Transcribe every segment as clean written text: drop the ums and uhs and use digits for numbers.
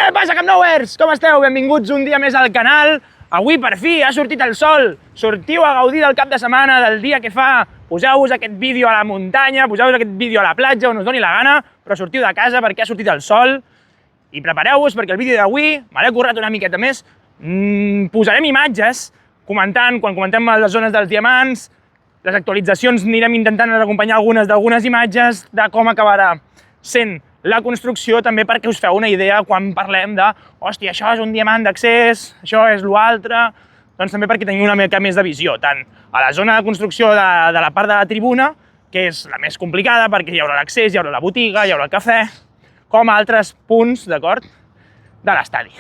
Què passa, Camp Nouers? Com esteu? Benvinguts un dia més al canal. Avui, per fi, ha sortit el sol. Sortiu a gaudir del cap de setmana, del dia que fa. Poseu-vos aquest vídeo a la muntanya, poseu-vos aquest vídeo a la platja, on us doni la gana, però sortiu de casa perquè ha sortit el sol. I prepareu-vos perquè el vídeo d'avui me l'he currat una miqueta més. Posarem imatges, quan comentem les zones dels diamants, les actualitzacions anirem intentant acompanyar d'algunes imatges de com acabarà sent la construcció, també perquè us feu una idea quan parlem de hòstia, això és un diamant d'accés, això és l'altre, doncs també perquè teniu una mica més de visió, tant a la zona de construcció de la part de la tribuna, que és la més complicada perquè hi haurà l'accés, hi haurà la botiga, hi haurà el cafè, com a altres punts, d'acord, de l'estadi.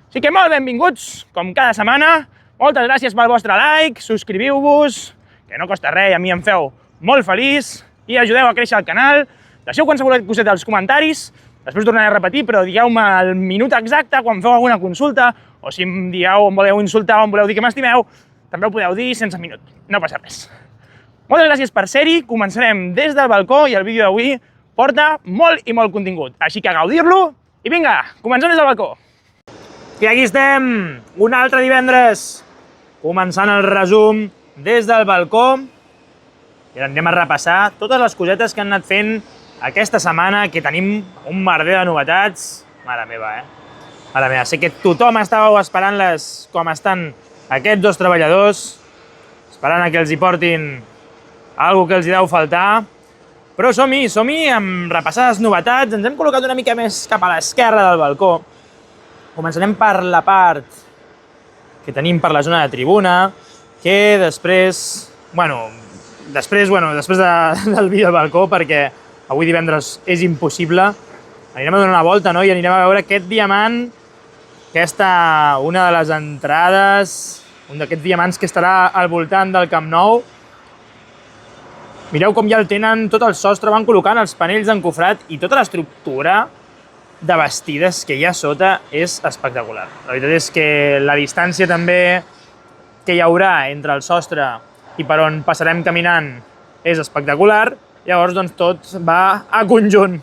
Així que molt benvinguts, com cada setmana, moltes gràcies pel vostre like, subscriviu-vos, que no costa res, a mi em feu molt feliç i ajudeu a créixer el canal. Deixeu qualsevol coseta als comentaris, després tornaré a repetir, però digueu-me el minut exacte quan feu alguna consulta, o si em dieu on voleu insultar o on voleu dir que m'estimeu, també ho podeu dir sense minut, no passa res. Moltes gràcies per ser-hi, començarem des del balcó i el vídeo d'avui porta molt i molt contingut, així que a gaudir-lo i vinga, comencem des del balcó. I aquí estem, un altre divendres, començant el resum des del balcó i ara anem a repassar totes les cosetes que han anat fent aquesta setmana, que tenim un merder de novetats. Mare meva, Mare meva, sé que tothom estàveu esperant-les com estan aquests dos treballadors, esperant a que els hi portin alguna que els hi deu faltar. Però som-hi amb repassar les novetats. Ens hem col·locat una mica més cap a l'esquerra del balcó. Començarem per la part que tenim per la zona de tribuna, que després del vídeo del balcó, perquè avui divendres és impossible, anirem a donar una volta, no? I anirem a veure aquest diamant, una de les entrades, un d'aquests diamants que estarà al voltant del Camp Nou. Mireu com ja el tenen, tot el sostre, van col·locant els panells encofrat i tota l'estructura de bastides que hi ha sota és espectacular. La veritat és que la distància també que hi haurà entre el sostre i per on passarem caminant és espectacular. Llavors, doncs, tot va a conjunt.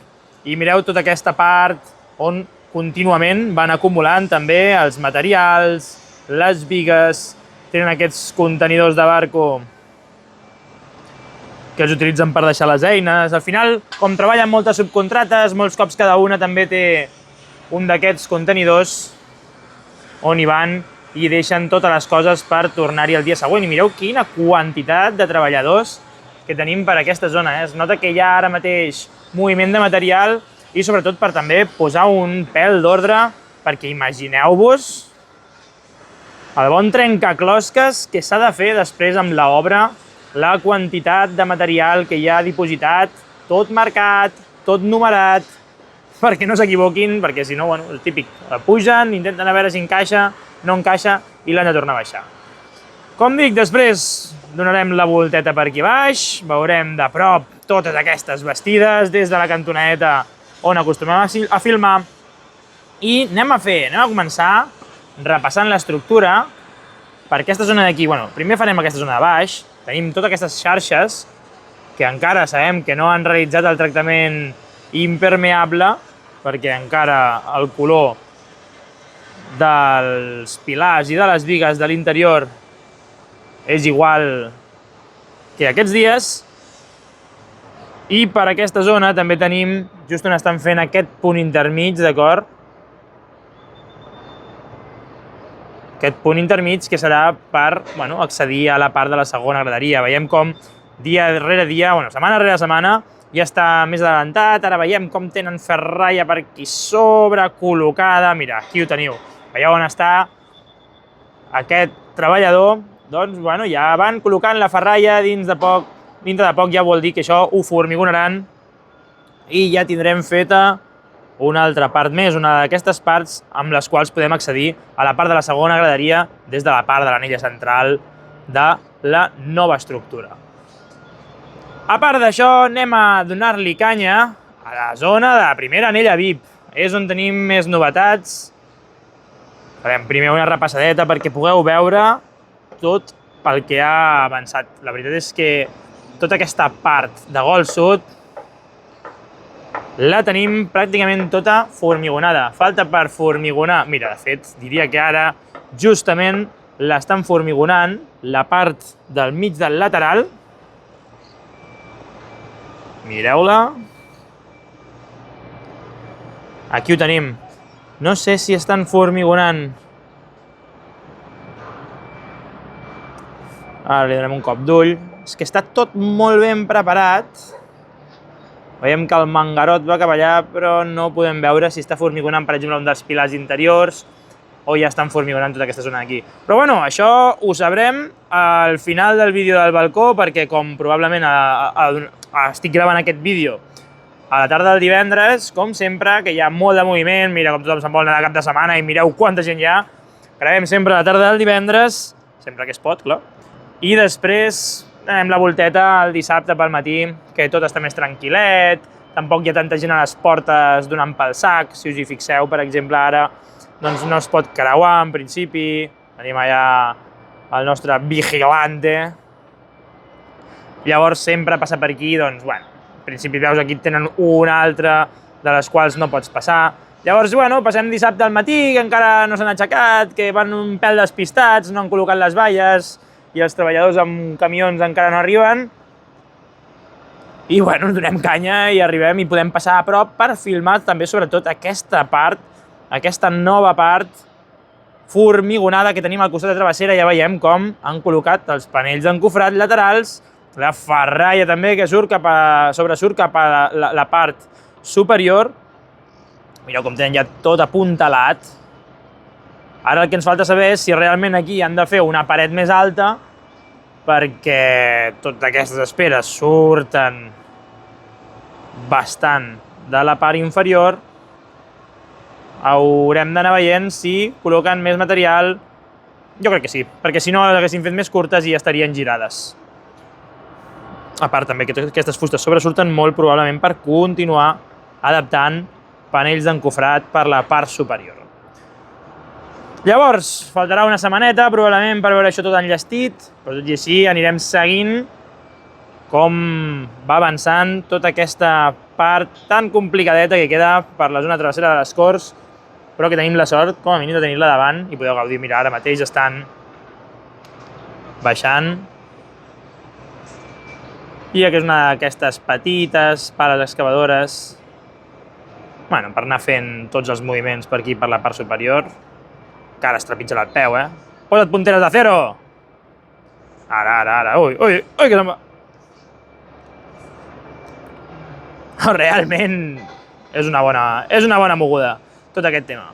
I mireu tota aquesta part on contínuament van acumulant també els materials, les bigues, tenen aquests contenidors de barco que els utilitzen per deixar les eines. Al final, com treballen moltes subcontrates, molts cops cada una també té un d'aquests contenidors on hi van i deixen totes les coses per tornar-hi el dia següent. I mireu quina quantitat de treballadors que tenim per aquesta zona. Es nota que hi ha ara mateix moviment de material i sobretot per també posar un pèl d'ordre, perquè imagineu-vos el bon trencaclosques que s'ha de fer després amb l'obra, la quantitat de material que hi ha dipositat, tot marcat, tot numerat, perquè no s'equivoquin, perquè si no, el típic, pugen, intenten a veure si encaixa, no encaixa i l'han de tornar a baixar. Com dic, després donarem la volteta per aquí baix, veurem de prop totes aquestes bastides des de la cantoneta on acostumem a filmar i anem a començar repassant l'estructura per aquesta zona d'aquí. Primer farem aquesta zona de baix, tenim totes aquestes xarxes que encara sabem que no han realitzat el tractament impermeable perquè encara el color dels pilars i de les bigues de l'interior és igual que aquests dies. I per aquesta zona també tenim, just on estan fent aquest punt intermig, d'acord? Aquest punt intermig que serà per accedir a la part de la segona graderia. Veiem com dia rere dia, setmana rere setmana, ja està més adelantat. Ara veiem com tenen ferralla per aquí sobre, col·locada. Mira, aquí ho teniu. Veieu on està aquest treballador? Doncs, ja van col·locant la ferralla, dintre de poc ja vol dir que això ho formigonaran i ja tindrem feta una altra part més, una d'aquestes parts amb les quals podem accedir a la part de la segona graderia des de la part de l'anella central de la nova estructura. A part d'això, anem a donar-li canya a la zona de la primera anella VIP. És on tenim més novetats. Farem primer una repassadeta perquè pugueu veure tot pel que ha avançat. La veritat és que tota aquesta part de Gol Sud la tenim pràcticament tota formigonada. Falta per formigonar. Mira, de fet, diria que ara justament l'estan formigonant la part del mig del lateral. Mireu-la. Aquí ho tenim. No sé si estan formigonant. Ara li donem un cop d'ull. És que està tot molt ben preparat. Veiem que el mangarot va cap allà, però no podem veure si està formigonant, per exemple, un dels pilars interiors o ja estan formigonant tota aquesta zona d'aquí. Però bueno, això ho sabrem al final del vídeo del balcó, perquè com probablement estic gravant aquest vídeo a la tarda del divendres, com sempre, que hi ha molt de moviment, mira com tothom se'n vol anar de cap de setmana i mireu quanta gent hi ha. Gravem sempre a la tarda del divendres, sempre que es pot, clar. I després anem la volteta el dissabte pel matí, que tot està més tranquil·let, tampoc hi ha tanta gent a les portes donant pel sac, si us hi fixeu, per exemple, ara doncs no es pot creuar en principi, tenim allà el nostre vigilante. Llavors sempre passa per aquí, doncs, bueno, en principi veus aquí tenen una altra de les quals no pots passar. Llavors, bueno, passem dissabte al matí, que encara no s'han aixecat, que van un pèl despistats, no han col·locat les valles, i els treballadors amb camions encara no arriben. I bueno, ens donem canya i arribem i podem passar a prop per filmar també sobretot aquesta part, aquesta nova part formigonada que tenim al costat de travessera. Ja veiem com han col·locat els panells d'encofrat laterals, la ferralla també que sobresurt cap a la part superior. Mireu com tenen ja tot apuntalat. Ara el que ens falta saber és si realment aquí han de fer una paret més alta, perquè totes aquestes esperes surten bastant de la part inferior. Haurem d'anar veient si col·loquen més material. Jo crec que sí, perquè si no les haguessin fet més curtes i ja estarien girades. A part també que aquestes fustes sobresurten molt probablement per continuar adaptant panells d'encofrat per la part superior. Llavors, faltarà una setmaneta, probablement, per veure això tot enllestit, però tot i així anirem seguint com va avançant tota aquesta part tan complicadeta que queda per la zona travessera de les Corts, però que tenim la sort, com a mínim, de tenir-la davant i podeu gaudir. Mira, ara mateix estan baixant. I que és una d'aquestes petites pales excavadores, bueno, per anar fent tots els moviments per aquí, per la part superior. Que ara es trepitja el peu, eh? Posa't punteres d'acero! Ara. Ui, que se'n va! Realment és una bona moguda, tot aquest tema.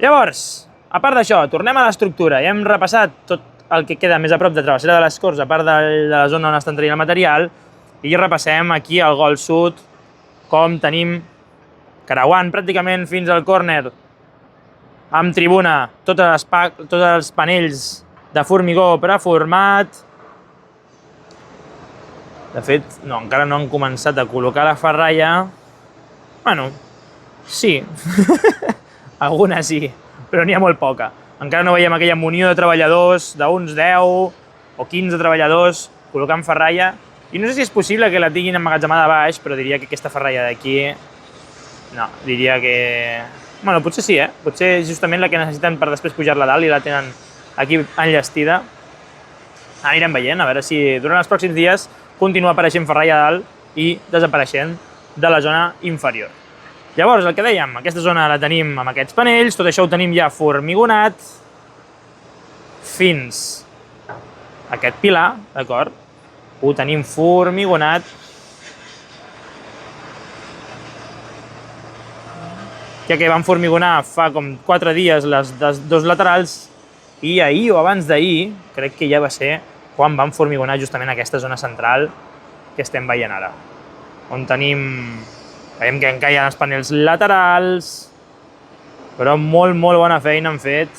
Llavors, a part d'això, tornem a l'estructura. Ja hem repassat tot el que queda més a prop de travessera de les Corts, a part de la zona on estan traient el material, i repassem aquí al gol sud, com tenim creuant pràcticament fins al córner amb tribuna, tots els panells de formigó preformat. De fet, no, encara no han començat a col·locar la ferralla. Bueno, sí, alguna sí, però n'hi ha molt poca. Encara no veiem aquella munió de treballadors d'uns 10 o 15 treballadors col·locant ferralla. I no sé si és possible que la tinguin emmagatzemada a baix, però diria que aquesta ferralla d'aquí, no, diria que... Bueno, potser sí, Potser és justament la que necessiten per després pujar-la dalt i la tenen aquí enllestida. Anirem veient, a veure si durant els pròxims dies continua apareixent ferralla a dalt i desapareixent de la zona inferior. Llavors, el que dèiem, aquesta zona la tenim amb aquests panells, tot això ho tenim ja formigonat fins a aquest pilar, d'acord? Ho tenim formigonat. Ja que van formigonar fa com 4 dies les dos laterals i ahir o abans d'ahir, crec que ja va ser quan van formigonar justament aquesta zona central que estem veient ara. On veiem que encara hi ha els panells laterals, però molt bona feina han fet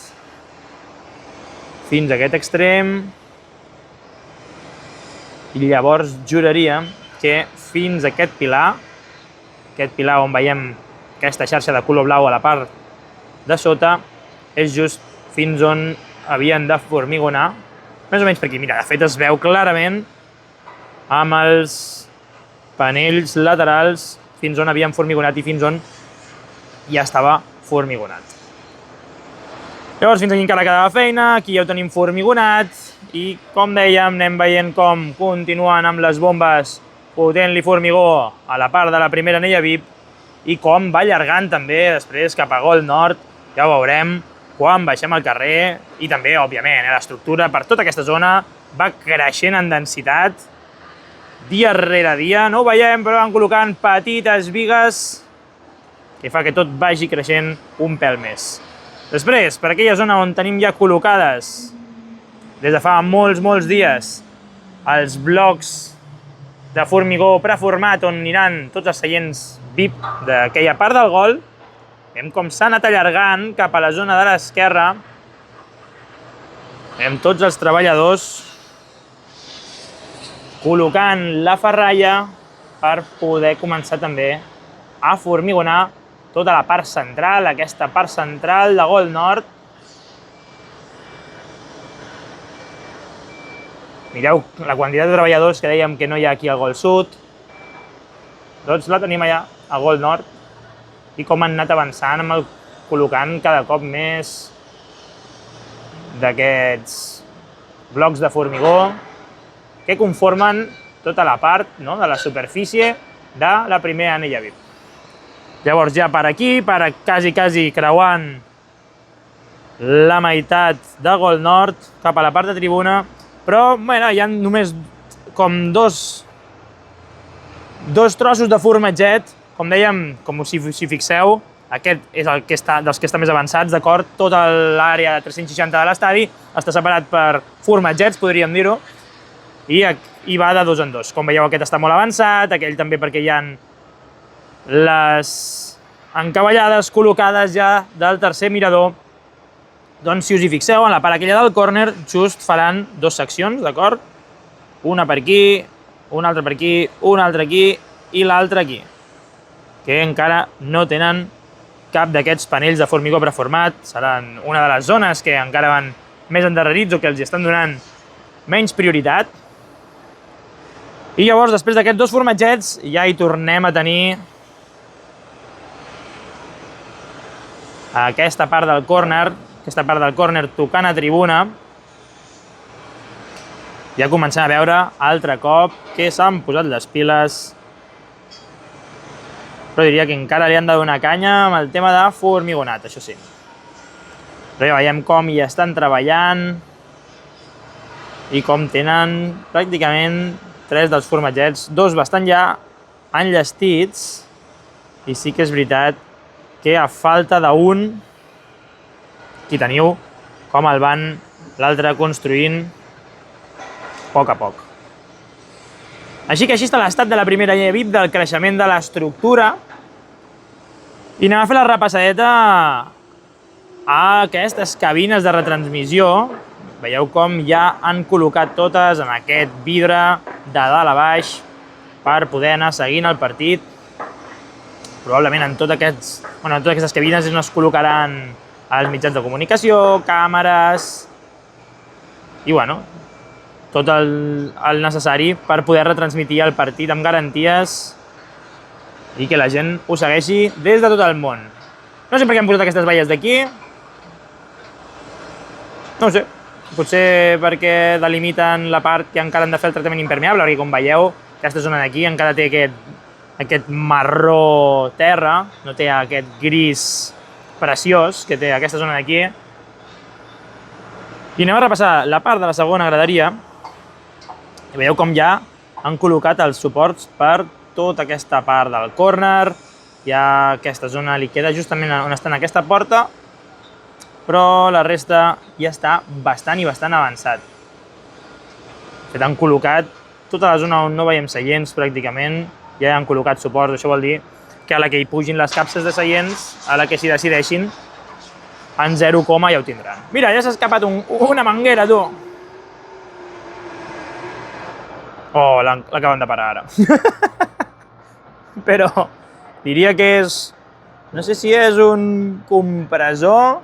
fins a aquest extrem. I llavors juraria que fins a aquest pilar on veiem aquesta xarxa de color blau a la part de sota, és just fins on havien de formigonar, més o menys per aquí. Mira, de fet es veu clarament amb els panells laterals fins on havíem formigonat i fins on ja estava formigonat. Llavors, fins aquí encara quedava feina, aquí ja ho tenim formigonat i, com dèiem, anem veient com continuen amb les bombes fotent-li formigó a la part de la primera anella VIP i com va allargant també després cap a Gol Nord, ja ho veurem, quan baixem al carrer i també, òbviament, l'estructura per tota aquesta zona va creixent en densitat dia rere dia. No ho veiem, però van col·locant petites bigues que fa que tot vagi creixent un pèl més. Després, per aquella zona on tenim ja col·locades des de fa molts dies els blocs de formigó preformat on aniran tots els seients VIP d'aquella part del gol, veiem com s'ha anat allargant cap a la zona de l'esquerra. Veiem tots els treballadors col·locant la ferralla per poder començar també a formigonar tota la part central, aquesta part central de Gol Nord. Mireu la quantitat de treballadors que dèiem que no hi ha aquí al Gol Sud. Tots la tenim allà, a Gol Nord, i com han anat avançant col·locant cada cop més d'aquests blocs de formigó que conformen tota la part de la superfície de la primera anella VIP. Llavors ja per aquí, quasi creuant la meitat de Gol Nord cap a la part de tribuna, però hi ha només com dos trossos de formatget, com dèiem, com si fixeu, aquest és el que està dels que estan més avançats, d'acord? Tota l'àrea de 360 de l'estadi està separat per formatgets, podríem dir-ho, i va de dos en dos. Com veieu, aquest està molt avançat, aquell també perquè hi ha les encavallades col·locades ja del tercer mirador. Doncs si us hi fixeu, en la part aquella del córner just faran dues seccions, d'acord? Una per aquí, una altra per aquí, una altra aquí i l'altra aquí, que encara no tenen cap d'aquests panells de formigó preformat. Seran una de les zones que encara van més endarrerits o que els estan donant menys prioritat. I llavors, després d'aquests dos formatgets, ja hi tornem a tenir aquesta part del córner tocant a tribuna. Ja comencem a veure altre cop que s'han posat les piles, però diria que encara li han de donar canya amb el tema de formigonat, això sí. Però ja veiem com hi estan treballant i com tenen pràcticament tres dels formatgets, dos bastant ja enllestits, i sí que és veritat que a falta d'un, aquí teniu com el van l'altre construint a poc. Així que així està l'estat de la primera anella VIP, del creixement de l'estructura. I anem a fer la repassadeta a aquestes cabines de retransmissió. Veieu com ja han col·locat totes en aquest vidre de dalt a baix per poder anar seguint el partit. Probablement en totes aquestes cabines es col·locaran els mitjans de comunicació, càmeres i tot el necessari per poder retransmitir el partit amb garanties i que la gent ho segueixi des de tot el món. No sé per què han posat aquestes valles d'aquí. No ho sé. Potser perquè delimiten la part que encara han de fer el tractament impermeable, perquè com veieu, aquesta zona d'aquí encara té aquest marró terra, no té aquest gris preciós que té aquesta zona d'aquí. I anem a repassar la part de la segona graderia. I veieu com ja han col·locat els suports per tota aquesta part del córner. Ja aquesta zona li queda justament on està aquesta porta, però la resta ja està bastant avançat. De fet, han col·locat tota la zona on no veiem seients pràcticament, ja han col·locat suports. Això vol dir que a la que hi pugin les capses de seients, a la que s'hi decideixin, en 0, ja ho tindran. Mira, ja s'ha escapat una manguera, tu! Oh, l'acaben de parar ara. Però diria que és... No sé si és un compressor,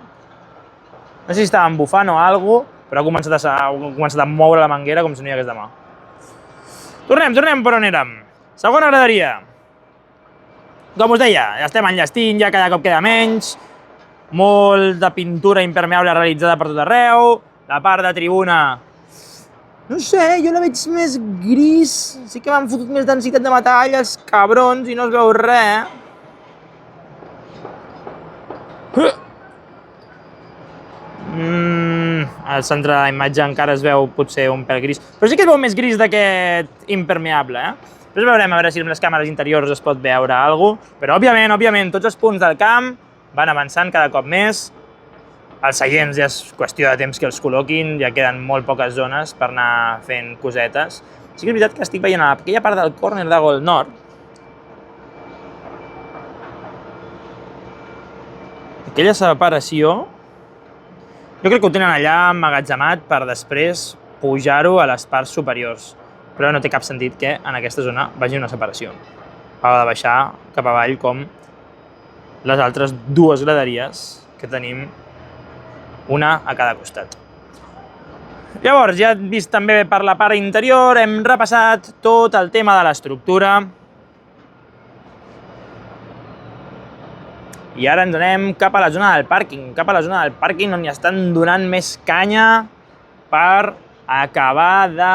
no sé si estaven bufant o alguna cosa, però ha començat a moure la manguera com si no hi hagués demà. Tornem per on érem. Segona graderia. Com us deia, ja estem enllestint, ja cada cop queda menys, molt de pintura impermeable realitzada per tot arreu, la part de tribuna, no sé, jo la veig més gris, sí que m'han fotut més densitat de metall, els cabrons, i no es veu res. Al centre de la imatge encara es veu potser un pèl gris, però sí que es veu més gris d'aquest impermeable, Després veurem a veure si amb les càmeres interiors es pot veure alguna cosa, però òbviament, tots els punts del camp van avançant cada cop més. Els seients ja és qüestió de temps que els col·loquin, ja queden molt poques zones per anar fent cosetes. Sí que és veritat que estic veient a aquella part del córner de gol nord, aquella separació, jo crec que ho tenen allà emmagatzemat per després pujar-ho a les parts superiors. Però no té cap sentit que en aquesta zona vagi una separació. Ha de baixar cap avall com les altres dues graderies que tenim, una a cada costat. Llavors, ja hem vist també per la part interior, hem repassat tot el tema de l'estructura. I ara ens anem cap a la zona del pàrquing, on hi estan donant més canya per acabar de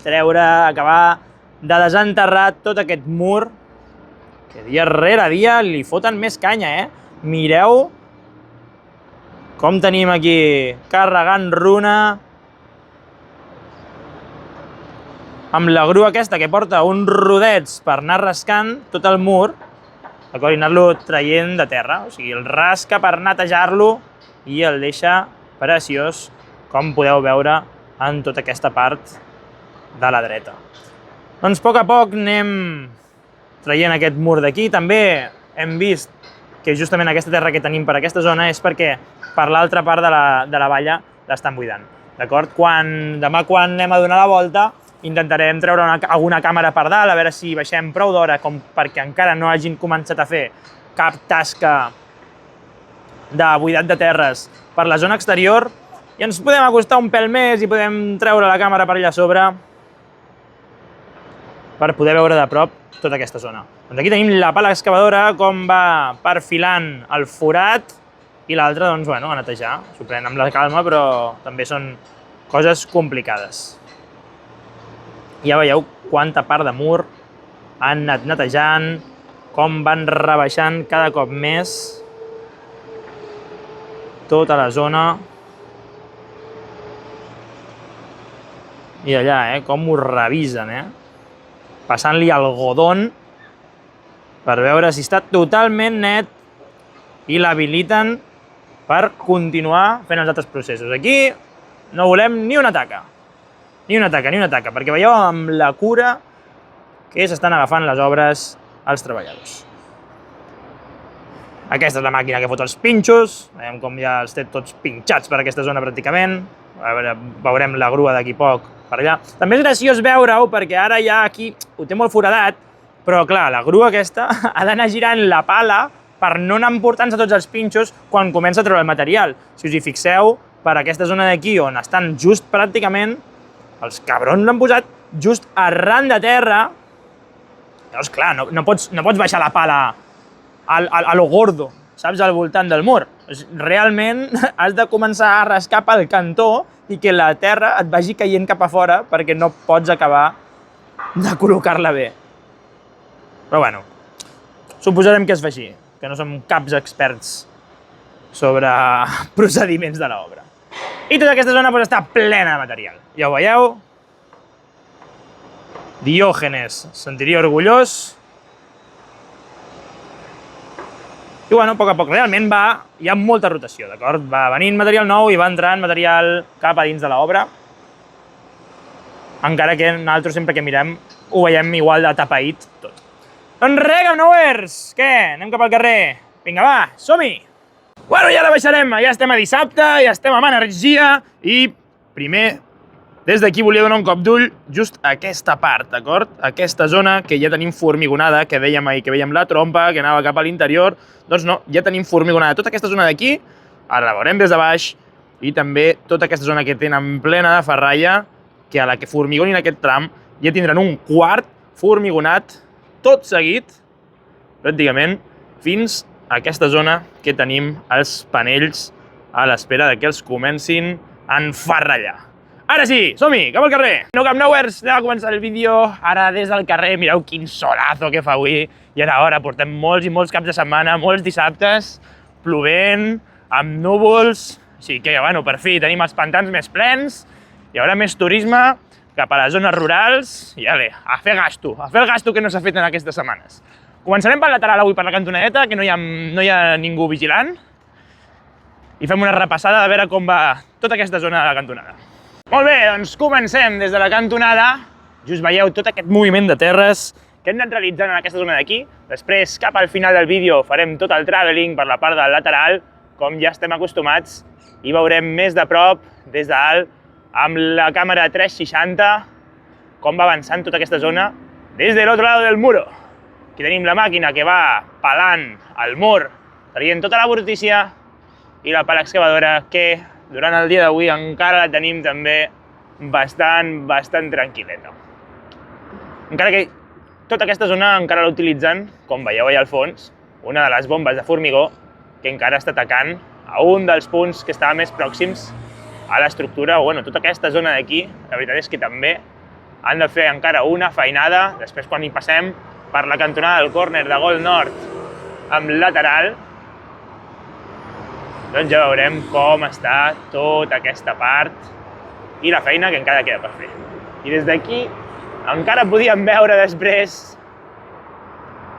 acabar de desenterrar tot aquest mur, que dia rere dia li foten més canya, Mireu com tenim aquí carregant runa, amb la grua aquesta que porta uns rodets per anar rascant tot el mur, d'acord, i anar-lo traient de terra, o sigui, el rasca per netejar-lo i el deixa preciós, com podeu veure en tota aquesta part de la dreta. Doncs a poc anem traient aquest mur d'aquí. També hem vist que justament aquesta terra que tenim per aquesta zona és perquè per l'altra part de la valla l'estan buidant. D'acord? Demà quan anem a donar la volta intentarem treure alguna càmera per dalt, a veure si baixem prou d'hora com perquè encara no hagin començat a fer cap tasca de buidat de terres per la zona exterior i ens podem acostar un pèl més i podem treure la càmera per allà a sobre per poder veure de prop tota aquesta zona. Doncs aquí tenim la pala excavadora com va perfilant el forat i l'altra, doncs, bueno, a netejar. S'ho pren amb la calma, però també són coses complicades. Ja veieu quanta part de mur han anat netejant, com van rebaixant cada cop més tota la zona. I allà, com ho revisen, passant-li algodón per veure si està totalment net i l'habiliten per continuar fent els altres processos. Aquí no volem ni una taca, perquè veieu amb la cura que s'estan agafant les obres als treballadors. Aquesta és la màquina que fot els pinxos, veiem com ja els té tots pinxats per aquesta zona pràcticament. Veurem la grua d'aquí poc per allà. També és graciós veure-ho perquè ara ja aquí ho té molt foradat, però clar, la grua aquesta ha d'anar girant la pala per no anar emportant-se tots els pinxos quan comença a treure el material. Si us hi fixeu, per aquesta zona d'aquí on estan just pràcticament, els cabrons l'han posat just arran de terra. Llavors, clar, no pots baixar la pala a lo gordo, saps, al voltant del mur. Realment has de començar a rascar pel cantó i que la terra et vagi caient cap a fora perquè no pots acabar de col·locar-la bé. Però bueno, suposarem que es fa així, que no som caps experts sobre procediments de l'obra. I tota aquesta zona està plena de material. Ja ho veieu? Diògenes sentiria orgullós. I bueno, a poc, realment hi ha molta rotació, d'acord? Va venint material nou i va entrant material cap a dins de l'obra. Encara que nosaltres sempre que mirem ho veiem igual de tapaït tot. Doncs res, Camnowers! Què? Anem cap al carrer? Vinga, va, som-hi! Bueno, i ara baixarem, ja estem a dissabte, ja estem amb energia i primer, des d'aquí volia donar un cop d'ull just a aquesta part, d'acord? Aquesta zona que ja tenim formigonada, que dèiem ahir que veiem la trompa, que anava cap a l'interior, doncs no, ja tenim formigonada tota aquesta zona d'aquí, ara la veurem des de baix, i també tota aquesta zona que tenen plena de ferralla, que a la que formigonin aquest tram ja tindran un quart formigonat tot seguit pràcticament fins a aquesta zona que tenim els panells a l'espera que els comencin a enfarrallar. Ara sí, som-hi, cap al carrer! No Camp Nowheres, anem a començar el vídeo ara des del carrer. Mireu quin solazo que fa avui. I ara hora, portem molts i molts caps de setmana, molts dissabtes, plovent, amb núvols. Així que, bueno, per fi tenim els pantans més plens, hi haurà més turisme cap a les zones rurals i ale, a fer el gasto que no s'ha fet en aquestes setmanes. Començarem pel lateral avui per la cantonadeta, que no hi ha ningú vigilant, i fem una repassada de veure com va tota aquesta zona de la cantonada. Molt bé, doncs comencem des de la cantonada. Just veieu tot aquest moviment de terres que hem anat realitzant en aquesta zona d'aquí. Després, cap al final del vídeo, farem tot el travelling per la part del lateral, com ja estem acostumats, i veurem més de prop, des de dalt, amb la càmera 360, com va avançant tota aquesta zona des de l'altre lado del muro. Aquí tenim la màquina que va pelant el mur, traient tota la brutícia, i la pala excavadora que durant el dia d'avui encara la tenim també bastant tranquil·leta. Encara que tota aquesta zona encara l'utilitzen, com veieu allà al fons, una de les bombes de formigó que encara està atacant a un dels punts que estava més pròxims a l'estructura, o bueno, tota aquesta zona d'aquí, la veritat és que també han de fer encara una feinada, després quan hi passem per la cantonada del córner de Gold Nord amb lateral, doncs ja veurem com està tota aquesta part i la feina que encara queda per fer. I des d'aquí encara podíem veure després,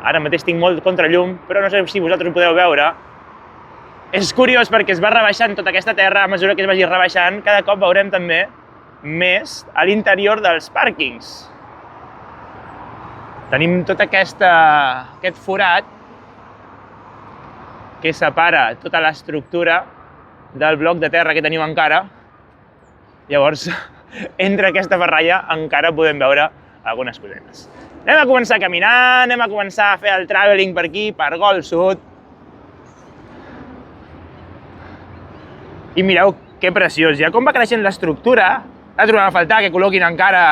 ara mateix tinc molt contrallum, però no sé si vosaltres ho podeu veure, és curiós perquè es va rebaixant tota aquesta terra, a mesura que es vagi rebaixant, cada cop veurem també més a l'interior dels pàrquings. Tenim tot aquest forat que separa tota l'estructura del bloc de terra que tenim encara. Llavors, entre aquesta ferralla encara podem veure algunes cosetes. Anem a començar a caminar, anem a començar a fer el travelling per aquí, per Gold Sud. I mireu que preciós, ja com va creixent l'estructura, ha trobat a faltar que col·loquin encara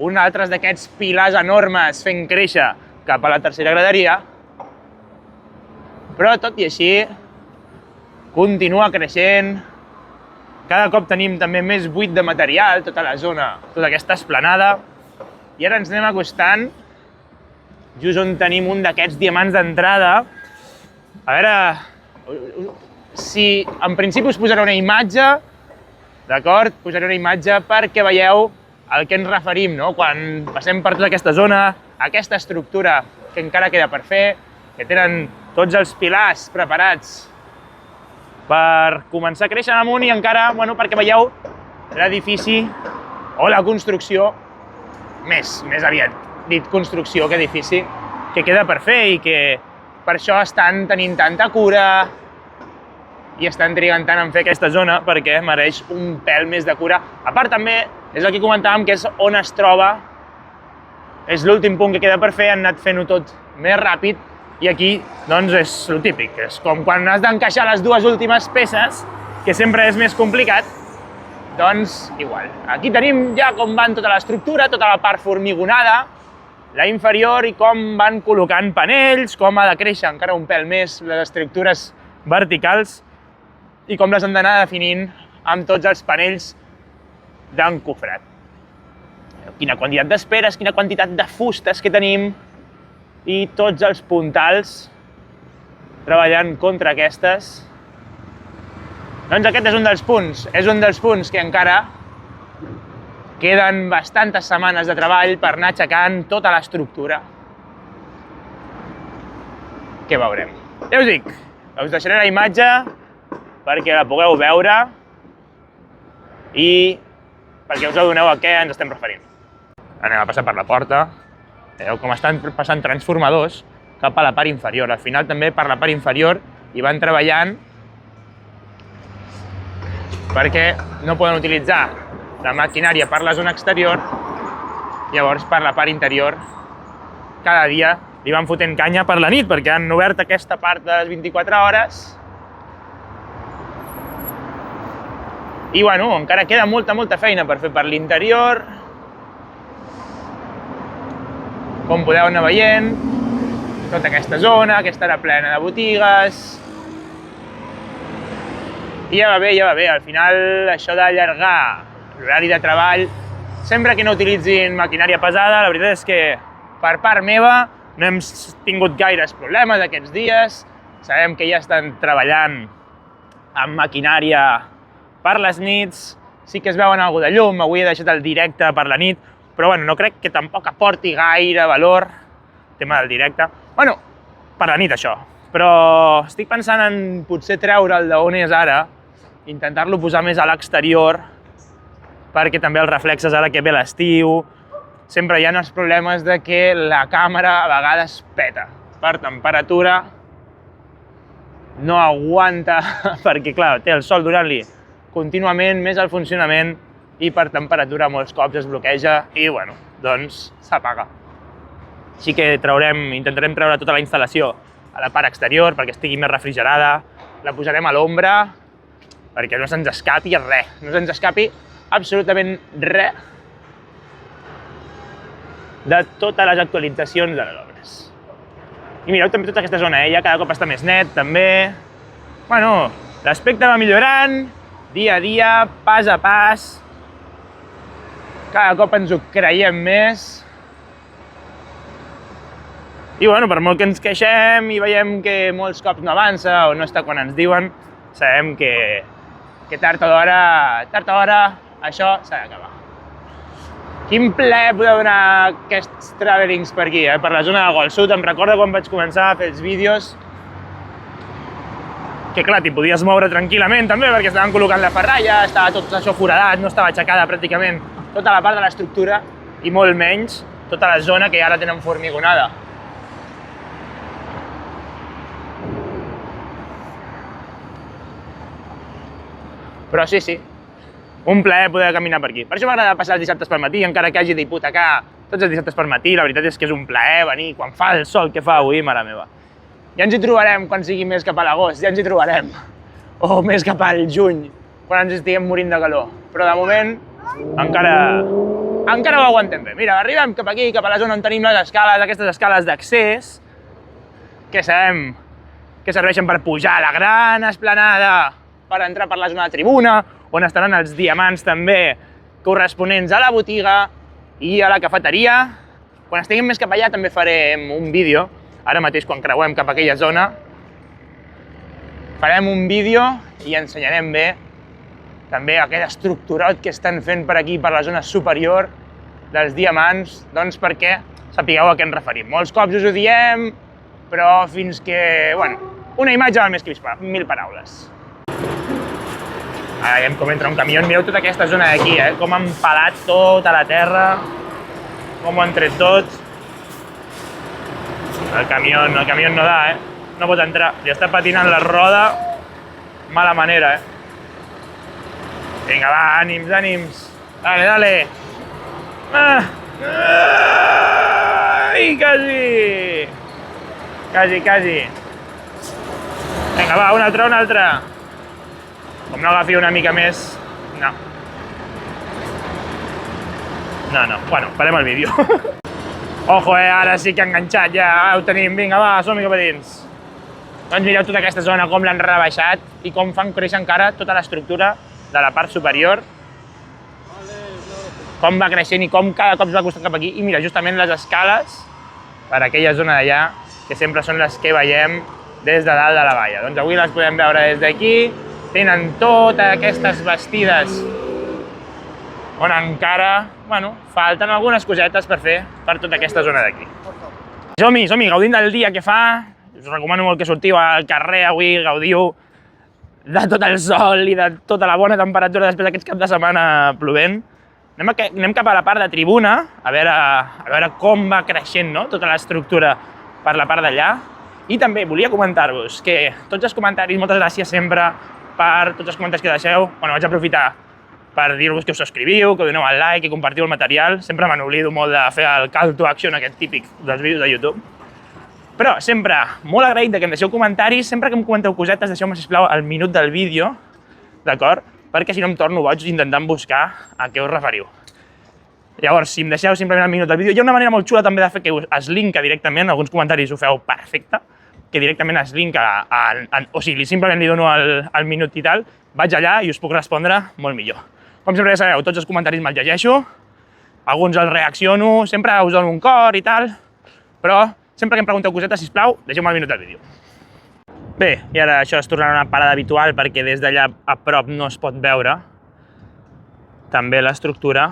un altre d'aquests pilars enormes fent créixer cap a la tercera graderia, però tot i així continua creixent. Cada cop tenim també més buit de material, tota la zona, tota aquesta esplanada, i ara ens anem acostant just on tenim un d'aquests diamants d'entrada. A veure si en principi us posaré una imatge, d'acord? Posaré una imatge perquè veieu al que ens referim, no? Quan passem per tota aquesta zona, aquesta estructura que encara queda per fer, que tenen tots els pilars preparats per començar a créixer amunt i encara, bueno, perquè veieu l'edifici o la construcció, més aviat dit construcció que edifici, que queda per fer i que per això estan tenint tanta cura i estan trigant tant en fer aquesta zona perquè mereix un pèl més de cura. A part també, és el que comentàvem, que és on es troba, és l'últim punt que queda per fer, han anat fent-ho tot més ràpid i aquí, doncs, és el típic. És com quan has d'encaixar les dues últimes peces, que sempre és més complicat, doncs igual. Aquí tenim ja com van tota l'estructura, tota la part formigonada, la inferior i com van col·locant panells, com ha de créixer encara un pèl més les estructures verticals i com les han d'anar definint amb tots els panells d'encofrat. Quina quantitat d'esperes, quina quantitat de fustes que tenim i tots els puntals treballant contra aquestes. Doncs aquest és un dels punts que encara queden bastantes setmanes de treball per anar aixecant tota l'estructura. Què veurem? Ja us dic, us deixaré la imatge perquè la pugueu veure i perquè us adoneu a què ens estem referint. Anem a passar per la porta. Veieu com estan passant transformadors cap a la part inferior. Al final també per la part inferior hi van treballant perquè no poden utilitzar la maquinària per la zona exterior, llavors per la part interior cada dia li van fotent canya per la nit perquè han obert aquesta part de les 24 hores i bueno, encara queda molta feina per fer per l'interior, com podeu anar veient. tota aquesta zona, que estarà plena de botigues. I ja va bé, al final això d'allargar l'horari de treball, sempre que no utilitzin maquinària pesada, la veritat és que per part meva no hem tingut gaires problemes aquests dies. Sabem que ja estan treballant amb maquinària per les nits, sí que es veuen alguna de llum, avui he deixat el directe per la nit, però bueno, no crec que tampoc aporti gaire valor el tema del directe. Bueno, per la nit això, però estic pensant en potser treure'l d'on és ara, intentar-lo posar més a l'exterior, perquè també els reflexes ara que ve l'estiu, sempre hi ha els problemes de que la càmera a vegades peta. Per temperatura no aguanta, perquè clar, té el sol donant-li contínuament, més el funcionament, i per temperatura molts cops es bloqueja i, bueno, doncs s'apaga. Així que intentarem treure tota la instal·lació a la part exterior perquè estigui més refrigerada, la posarem a l'ombra perquè no se'ns escapi res, no se'ns escapi absolutament res de totes les actualitzacions de les obres. I mireu també tota aquesta zona, ja cada cop està més net, també. Bueno, l'aspecte va millorant, dia a dia, pas a pas. Cada cop ens ho creiem més. I bueno, per molt que ens queixem i veiem que molts cops no avança o no està quan ens diuen, sabem que tard o d'hora això s'ha d'acabar. Quin plaer poder donar aquests travelings per aquí, per la zona del Gol Sud. Em recorda quan vaig començar a fer els vídeos que clar, t'hi podies moure tranquil·lament també perquè estaven col·locant la ferralla, estava tot això foradat, no estava aixecada pràcticament tota la part de l'estructura i molt menys tota la zona que ara tenen formigonada. Però sí, un plaer poder caminar per aquí. Per això m'agrada passar els dissabtes pel matí, encara que hagi d'hipotecar tots els dissabtes pel matí. La veritat és que és un plaer venir quan fa el sol que fa avui, mare meva. Ja ens hi trobarem quan sigui més cap a l'agost, ja ens hi trobarem. O més cap al juny, quan ens estiguem morint de calor. Però de moment encara ho aguantem bé. Mira, arribem cap aquí, cap a la zona on tenim les escales, aquestes escales d'accés, que sabem que serveixen per pujar a la gran esplanada, per entrar per la zona de tribuna, on estaran els diamants també corresponents a la botiga i a la cafeteria. Quan estiguem més cap allà també farem un vídeo, ara mateix quan creuem cap a aquella zona, farem un vídeo i ensenyarem bé també aquest estructurat que estan fent per aquí, per la zona superior dels diamants, doncs perquè sapigueu a què ens referim. Molts cops us ho diem, però fins que, bueno, una imatge val més que 1000 paraules. Ara veiem com entra un camió, mireu tota aquesta zona d'aquí, com han pelat tota la terra, com ho han tret tot. El camió no da, no pot entrar, li està patinant la roda, mala manera, Vinga, va, ànims, dale. Ai, quasi. Vinga, va, un altre. Com no agafi una mica més, no. No, bueno, parem el vídeo. Ojo, ara sí que ha enganxat, ja ho tenim, vinga, va, som-hi cap a dins. Doncs mireu tota aquesta zona, com l'han rebaixat i com fan créixer encara tota l'estructura de la part superior. Com va creixent i com cada cop va costant cap aquí. I mira, justament les escales per aquella zona d'allà, que sempre són les que veiem des de dalt de la valla. Doncs avui les podem veure des d'aquí. Tenen totes aquestes bastides on encara, bueno, falten algunes cosetes per fer per tota aquesta zona d'aquí. Som-hi, gaudint del dia que fa. Us recomano molt que sortiu al carrer avui, gaudiu de tot el sol i de tota la bona temperatura després d'aquest cap de setmana plovent. Anem cap a la part de tribuna, a veure com va creixent, no?, tota l'estructura per la part d'allà. I també volia comentar-vos que tots els comentaris, moltes gràcies sempre per tots els comentaris que deixeu. Bueno, vaig aprofitar per dir-vos que us subscriviu, que doneu el like, que compartiu el material. Sempre me n'oblido molt de fer el call to action aquest típic dels vídeos de YouTube. Però sempre molt agraït que em deixeu comentaris. Sempre que em comenteu cosetes, deixeu-me, sisplau, el minut del vídeo, d'acord? Perquè si no em torno boig intentant buscar a què us referiu. Llavors, si em deixeu simplement el minut del vídeo, hi ha una manera molt xula també de fer que es linka directament, alguns comentaris ho feu perfecte, que directament es linka, o sigui, simplement li dono el minut i tal, vaig allà i us puc respondre molt millor. Com sempre ja sabeu, tots els comentaris me'ls llegeixo, alguns els reacciono, sempre us dono un cor i tal, però sempre que em pregunteu cosetes, sisplau, deixeu-me el minut del vídeo. Bé, i ara això es tornarà una parada habitual perquè des d'allà a prop no es pot veure també l'estructura.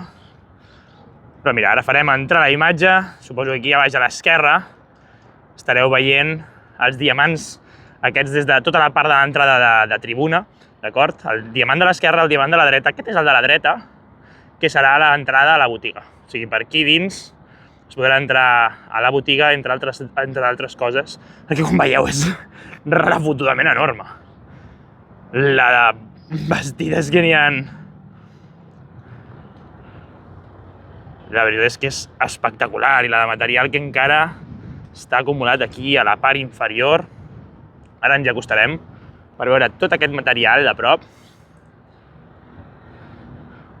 Però mira, ara farem entrar la imatge, suposo que aquí a baix a l'esquerra estareu veient els diamants aquests des de tota la part de l'entrada de tribuna, d'acord? El diamant de l'esquerra, el diamant de la dreta, aquest és el de la dreta, que serà l'entrada a la botiga. O sigui, per aquí dins es podrà entrar a la botiga, entre altres coses, perquè com veieu és refotudament enorme. La de vestides que n'hi ha. La veritat és que és espectacular i la de material que encara està acumulat aquí a la part inferior. Ara ens hi acostarem per veure tot aquest material de prop.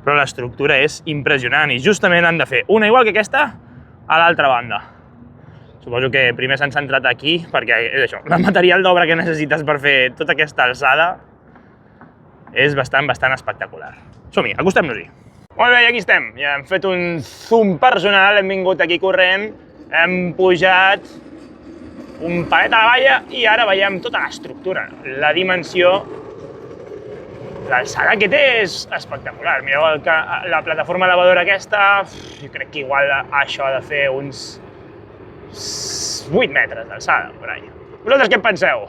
Però l'estructura és impressionant i justament han de fer una igual que aquesta a l'altra banda. Suposo que primer s'han centrat aquí perquè és això, el material d'obra que necessites per fer tota aquesta alçada és bastant espectacular. Som-hi, acostem-nos-hi. Molt bé, i aquí estem. Ja hem fet un zoom personal, hem vingut aquí corrent, hem pujat un palet a la valla i ara veiem tota l'estructura. La dimensió, l'alçada que té és espectacular. Mireu la plataforma elevadora aquesta, jo crec que igual això ha de fer uns 8 metres d'alçada, per ahí. Vosaltres què en penseu?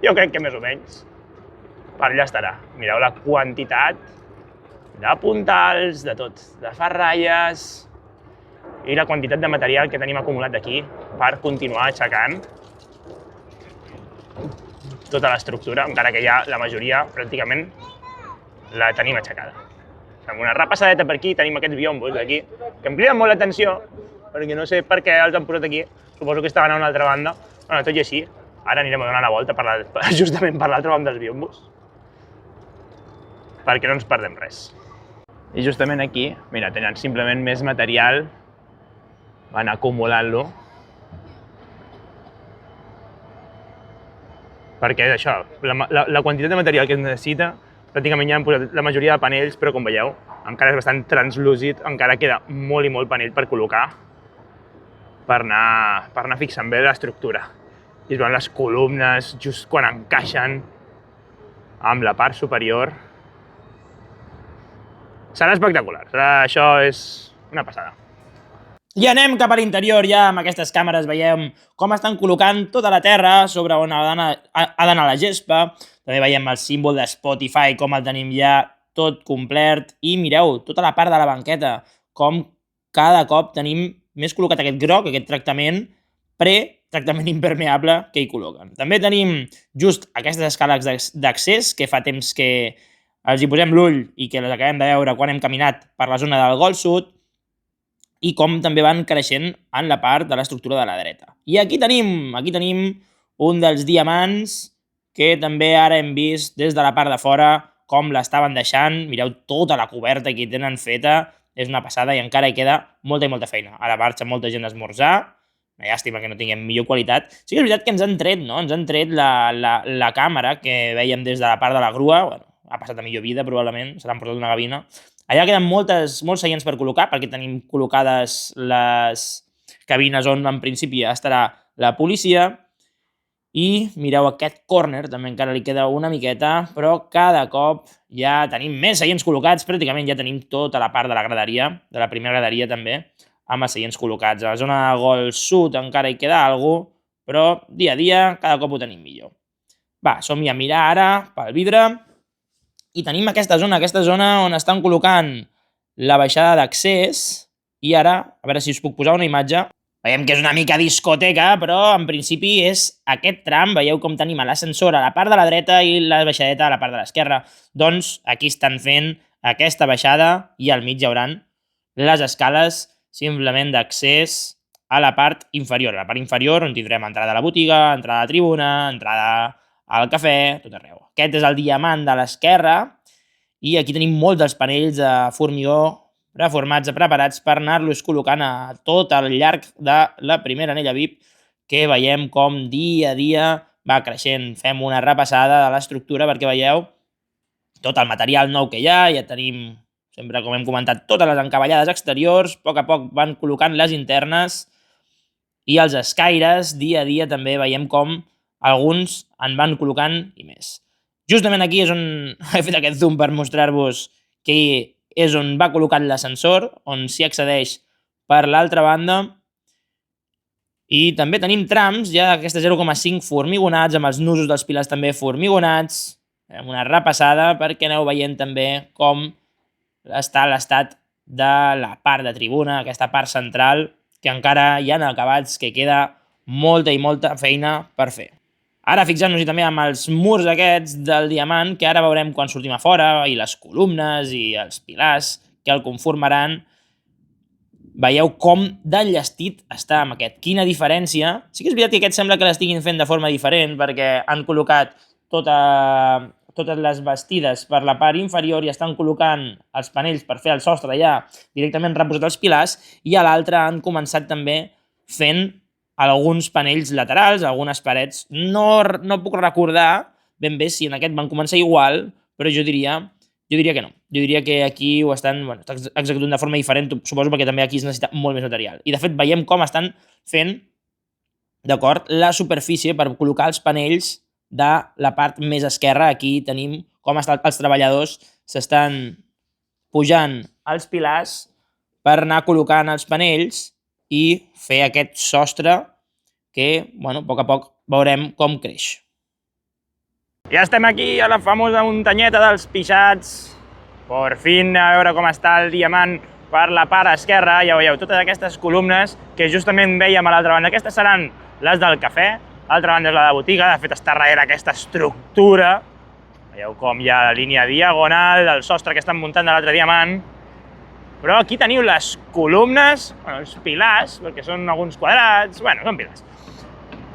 Jo crec que més o menys. Per allà estarà. Mireu la quantitat de puntals, de tot, de ferralles i la quantitat de material que tenim acumulat d'aquí per continuar aixecant tota l'estructura, encara que ja la majoria, pràcticament, la tenim aixecada. Amb una repassadeta per aquí tenim aquests biombos d'aquí, que em criden molt l'atenció, perquè no sé per què els han posat aquí, suposo que estaven a una altra banda. Bueno, tot i així, ara anirem a donar la volta justament per l'altra banda dels biombos, perquè no ens perdem res. I justament aquí, mira, tenen simplement més material, van acumulant-lo, perquè és això, la quantitat de material que es necessita, pràcticament ja han posat la majoria de panells, però com veieu, encara és bastant translúcid, encara queda molt i molt panell per col·locar, per anar fixant bé l'estructura. I es veuen les columnes just quan encaixen amb la part superior. Serà espectacular, això és una passada. I anem cap a l'interior, ja amb aquestes càmeres veiem com estan col·locant tota la terra sobre on ha d'anar la gespa. També veiem el símbol de Spotify, com el tenim ja tot complet. I mireu, tota la part de la banqueta, com cada cop tenim més col·locat aquest groc, aquest tractament tractament impermeable que hi col·loquen. També tenim just aquestes escales d'accés, que fa temps que els hi posem l'ull i que les acabem de veure quan hem caminat per la zona del Golf Sud, i com també van creixent en la part de l'estructura de la dreta. I aquí tenim un dels diamants que també ara hem vist des de la part de fora com l'estaven deixant. Mireu tota la coberta que hi tenen feta, és una passada i encara hi queda molta i molta feina. Ara marxa molta gent a esmorzar, una llàstima que no tinguem millor qualitat. Sí que és veritat que ens han tret, no? Ens han tret la càmera que veiem des de la part de la grua, bueno, ha passat a millor vida, probablement, se l'han portat una gavina. Allà queden molts seients per col·locar, perquè tenim col·locades les cabines on en principi estarà la policia. I mireu aquest córner, també encara li queda una miqueta, però cada cop ja tenim més seients col·locats, pràcticament ja tenim tota la part de la graderia, de la primera graderia també, amb els seients col·locats. A la zona de Golf Sud encara hi queda alguna cosa, però dia a dia cada cop ho tenim millor. Va, som-hi a mirar ara pel vidre. I tenim aquesta zona on estan col·locant la baixada d'accés i ara, a veure si us puc posar una imatge, veiem que és una mica discoteca, però en principi és aquest tram, veieu com tenim l'ascensor a la part de la dreta i la baixadeta a la part de l'esquerra. Doncs aquí estan fent aquesta baixada i al mig hi haurà les escales simplement d'accés a la part inferior. A la part inferior on tindrem entrada a la botiga, entrada a la tribuna, entrada al cafè, tot arreu. Aquest és el diamant de l'esquerra i aquí tenim molts dels panells de formigó preformats, preparats per anar-los col·locant a tot al llarg de la primera anella VIP, que veiem com dia a dia va creixent. Fem una repassada de l'estructura perquè veieu tot el material nou que hi ha. Ja tenim, sempre com hem comentat, totes les encavallades exteriors, a poc van col·locant les internes i els escaires. Dia a dia també veiem com alguns en van col·locant i més. Justament aquí és on he fet aquest zoom per mostrar-vos que és on va col·locat l'ascensor, on s'hi accedeix per l'altra banda. I també tenim trams, ja aquesta 0,5 formigonats, amb els nusos dels pilars també formigonats. Una repassada perquè aneu veient també com està l'estat de la part de tribuna, aquesta part central, que encara hi ha acabats, que queda molta i molta feina per fer. Ara fixant-nos-hi també amb els murs aquests del diamant, que ara veurem quan sortim a fora, i les columnes i els pilars que el conformaran. Veieu com d'enllestit està amb aquest. Quina diferència. Sí que és veritat que aquest sembla que l'estiguin fent de forma diferent, perquè han col·locat totes les bastides per la part inferior i estan col·locant els panells per fer el sostre ja directament reposat als pilars, i a l'altre han començat també fent alguns panells laterals, algunes parets. No puc recordar ben bé si en aquest van començar igual, però jo diria que no. Jo diria que aquí ho estan executant de forma diferent, suposo perquè també aquí es necessita molt més material. I de fet veiem com estan fent, d'acord, la superfície per col·locar els panells de la part més esquerra. Aquí tenim com els treballadors s'estan pujant els pilars per anar col·locant els panells i fer aquest sostre que, a poc veurem com creix. Ja estem aquí a la famosa muntanyeta dels pixats. Per fin, a veure com està el diamant per la part esquerra. Ja veieu, totes aquestes columnes que justament vèiem a l'altra banda. Aquestes seran les del cafè, l'altra banda és la de botiga. De fet, està darrere aquesta estructura. Veieu com hi ha la línia diagonal del sostre que estan muntant de l'altre diamant. Però aquí teniu les columnes, els pilars, perquè són alguns quadrats, són pilars.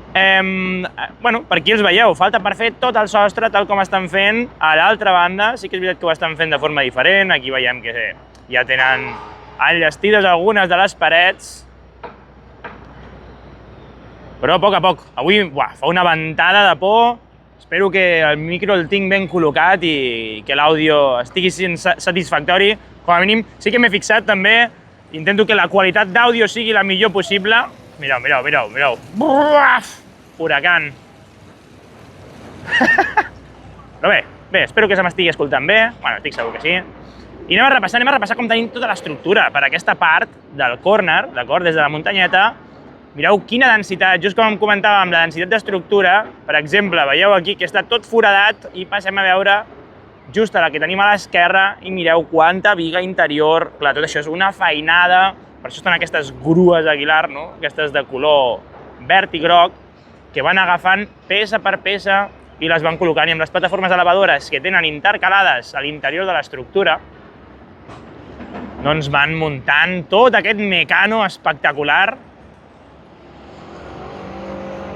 Per aquí els veieu, falta per fer tot el sostre tal com estan fent a l'altra banda. Sí que és veritat que ho estan fent de forma diferent. Aquí veiem que ja tenen enllestides algunes de les parets. Però a poc. Avui fa una ventada de por. Espero que el micro el tinc ben col·locat i que l'àudio estigui sent satisfactori. Com a mínim, sí que m'he fixat també, intento que la qualitat d'àudio sigui la millor possible. Mireu. Huracan. Però bé, espero que se m'estigui escoltant bé. Estic segur que sí. I anem a repassar com tenim tota l'estructura per aquesta part del corner, d'acord, des de la muntanyeta. Mireu quina densitat, just com em comentàvem, la densitat d'estructura. Per exemple, veieu aquí que està tot foradat i passem a veure just a la que tenim a l'esquerra i mireu quanta biga interior. Clar, tot això és una feinada. Per això estan aquestes grues Aguilar, no? Aquestes de color verd i groc, que van agafant peça per peça i les van col·locant. I amb les plataformes elevadores que tenen intercalades a l'interior de l'estructura, doncs van muntant tot aquest mecano espectacular.